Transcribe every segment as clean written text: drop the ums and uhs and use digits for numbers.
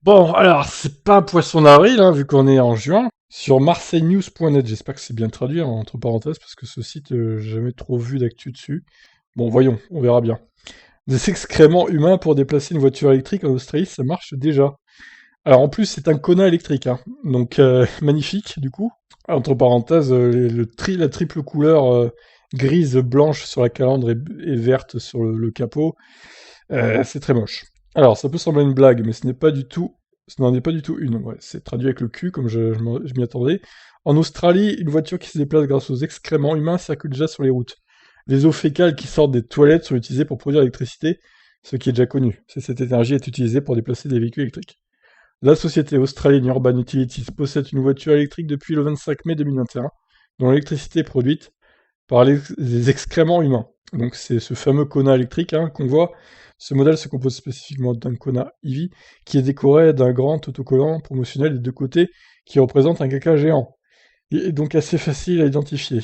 Bon, alors, c'est pas un poisson d'avril, hein, vu qu'on est en juin. Sur marseillenews.net, j'espère que c'est bien traduit, hein, entre parenthèses, parce que ce site, j'ai jamais trop vu d'actu dessus. Bon, voyons, on verra bien. Des excréments humains pour déplacer une voiture électrique en Australie, ça marche déjà. Alors en plus, c'est un Kona électrique, hein. Donc magnifique, du coup. Entre parenthèses, la triple couleur grise, blanche sur la calandre et verte sur le capot, c'est très moche. Alors, ça peut sembler une blague, mais ce n'en est pas du tout une. Ouais, c'est traduit avec le cul, comme je m'y attendais. En Australie, une voiture qui se déplace grâce aux excréments humains circule déjà sur les routes. Les eaux fécales qui sortent des toilettes sont utilisées pour produire l'électricité, ce qui est déjà connu. Cette énergie est utilisée pour déplacer des véhicules électriques. La société australienne Urban Utilities possède une voiture électrique depuis le 25 mai 2021, dont l'électricité est produite par les excréments humains. Donc c'est ce fameux Kona électrique, hein, qu'on voit. Ce modèle se compose spécifiquement d'un Kona EV qui est décoré d'un grand autocollant promotionnel des deux côtés qui représente un caca géant. Il est donc assez facile à identifier.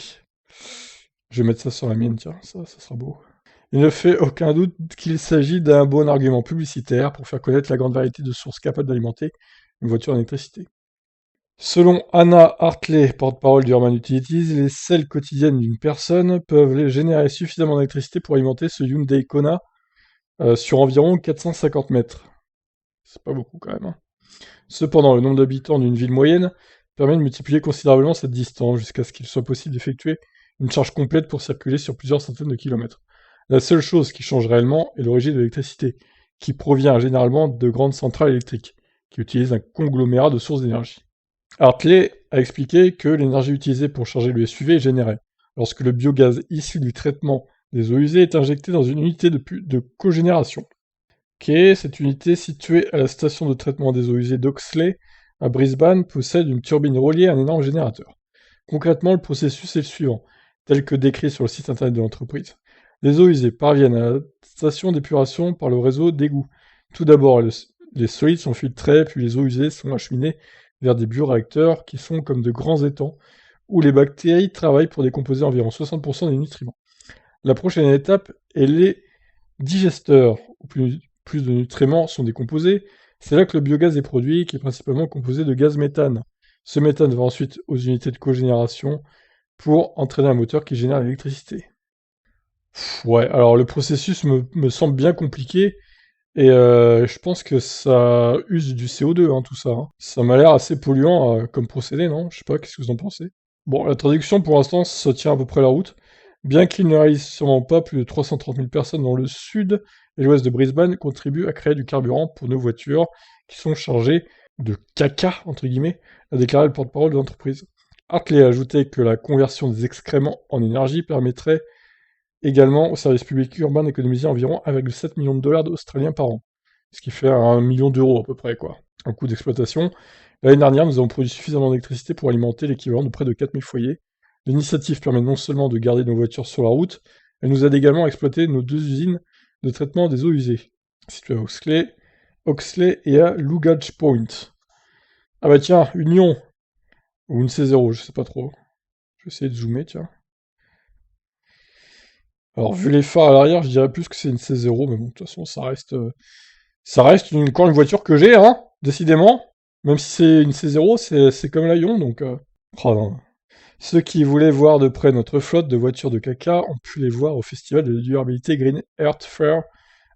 Je vais mettre ça sur la mienne, tiens, ça sera beau. Il ne fait aucun doute qu'il s'agit d'un bon argument publicitaire pour faire connaître la grande variété de sources capables d'alimenter une voiture en électricité. Selon Anna Hartley, porte-parole d'Urban Utilities, les selles quotidiennes d'une personne peuvent générer suffisamment d'électricité pour alimenter ce Hyundai Kona sur environ 450 mètres. C'est pas beaucoup quand même, hein. Cependant, le nombre d'habitants d'une ville moyenne permet de multiplier considérablement cette distance jusqu'à ce qu'il soit possible d'effectuer une charge complète pour circuler sur plusieurs centaines de kilomètres. La seule chose qui change réellement est l'origine de l'électricité, qui provient généralement de grandes centrales électriques, qui utilisent un conglomérat de sources d'énergie. Hartley a expliqué que l'énergie utilisée pour charger le SUV est générée lorsque le biogaz issu du traitement des eaux usées est injecté dans une unité de cogénération. Cette unité située à la station de traitement des eaux usées d'Oxley, à Brisbane, possède une turbine reliée à un énorme générateur. Concrètement, le processus est le suivant, tel que décrit sur le site internet de l'entreprise. Les eaux usées parviennent à la station d'épuration par le réseau d'égouts. Tout d'abord, les solides sont filtrés, puis les eaux usées sont acheminées vers des bioréacteurs qui sont comme de grands étangs où les bactéries travaillent pour décomposer environ 60% des nutriments. La prochaine étape est les digesteurs, où plus de nutriments sont décomposés. C'est là que le biogaz est produit, qui est principalement composé de gaz méthane. Ce méthane va ensuite aux unités de cogénération pour entraîner un moteur qui génère l'électricité. Ouais, alors le processus me semble bien compliqué, et je pense que ça use du CO2, hein, tout ça, hein. Ça m'a l'air assez polluant comme procédé, non? Je sais pas, qu'est-ce que vous en pensez? Bon, la traduction pour l'instant, ça tient à peu près la route. Bien qu'il ne réalise sûrement pas, plus de 330 000 personnes dans le sud et l'ouest de Brisbane contribuent à créer du carburant pour nos voitures qui sont chargées de caca, entre guillemets, a déclaré le porte-parole de l'entreprise. Hartley a ajouté que la conversion des excréments en énergie permettrait également au service public urbain d'économiser environ 1,7 million de dollars australiens par an, ce qui fait 1 million d'euros à peu près, quoi, en coût d'exploitation. L'année dernière, nous avons produit suffisamment d'électricité pour alimenter l'équivalent de près de 4000 foyers. L'initiative permet non seulement de garder nos voitures sur la route, elle nous aide également à exploiter nos deux usines de traitement des eaux usées, situées à Oxley et à Luggage Point. Ah bah tiens, Union, ou une C0, je sais pas trop. Je vais essayer de zoomer, tiens. Alors, vu les phares à l'arrière, je dirais plus que c'est une C0, mais bon, de toute façon, ça reste encore une voiture que j'ai, hein, décidément. Même si c'est une C0, c'est comme la Ion, donc... Oh non. Ceux qui voulaient voir de près notre flotte de voitures de caca ont pu les voir au festival de durabilité Green Earth Fair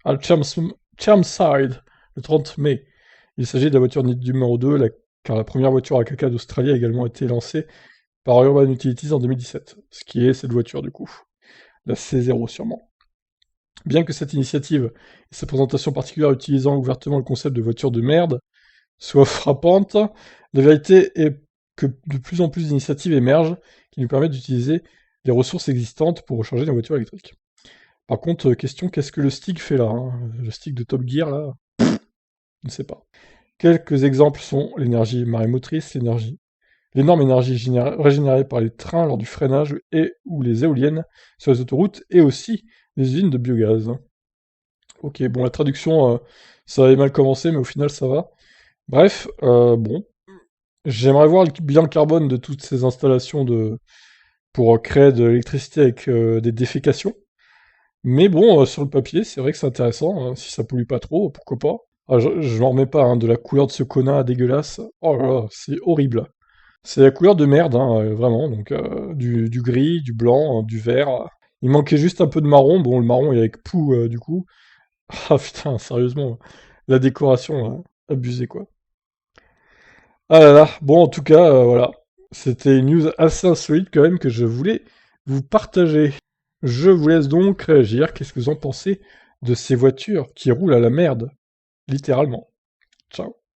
à Chermside, le 30 mai. Il s'agit de la voiture numéro 2, car la première voiture à caca d'Australie a également été lancée par Urban Utilities en 2017, ce qui est cette voiture du coup, la C0 sûrement. Bien que cette initiative et sa présentation particulière utilisant ouvertement le concept de voiture de merde soit frappante, la vérité est que de plus en plus d'initiatives émergent qui nous permettent d'utiliser les ressources existantes pour recharger nos voitures électriques. Par contre, question, qu'est-ce que le stick fait là, hein? Le stick de Top Gear là, je ne sais pas. Quelques exemples sont l'énergie marémotrice, l'énorme énergie régénérée par les trains lors du freinage et ou les éoliennes sur les autoroutes et aussi les usines de biogaz. Ok, bon, la traduction, ça avait mal commencé, mais au final, ça va. Bref, bon. J'aimerais voir le bilan carbone de toutes ces installations pour créer de l'électricité avec des défécations. Mais bon, sur le papier, c'est vrai que c'est intéressant, hein. Si ça pollue pas trop, pourquoi pas. Ah, je m'en remets pas, hein, de la couleur de ce Kona dégueulasse. Oh là là, c'est horrible. C'est la couleur de merde, hein, vraiment. Donc du gris, du blanc, du vert. Il manquait juste un peu de marron. Bon, le marron il est avec Pou du coup. Ah putain, sérieusement, la décoration, abusée quoi. Ah là là, bon en tout cas, voilà. C'était une news assez insolite quand même que je voulais vous partager. Je vous laisse donc réagir. Qu'est-ce que vous en pensez de ces voitures qui roulent à la merde, littéralement? Ciao.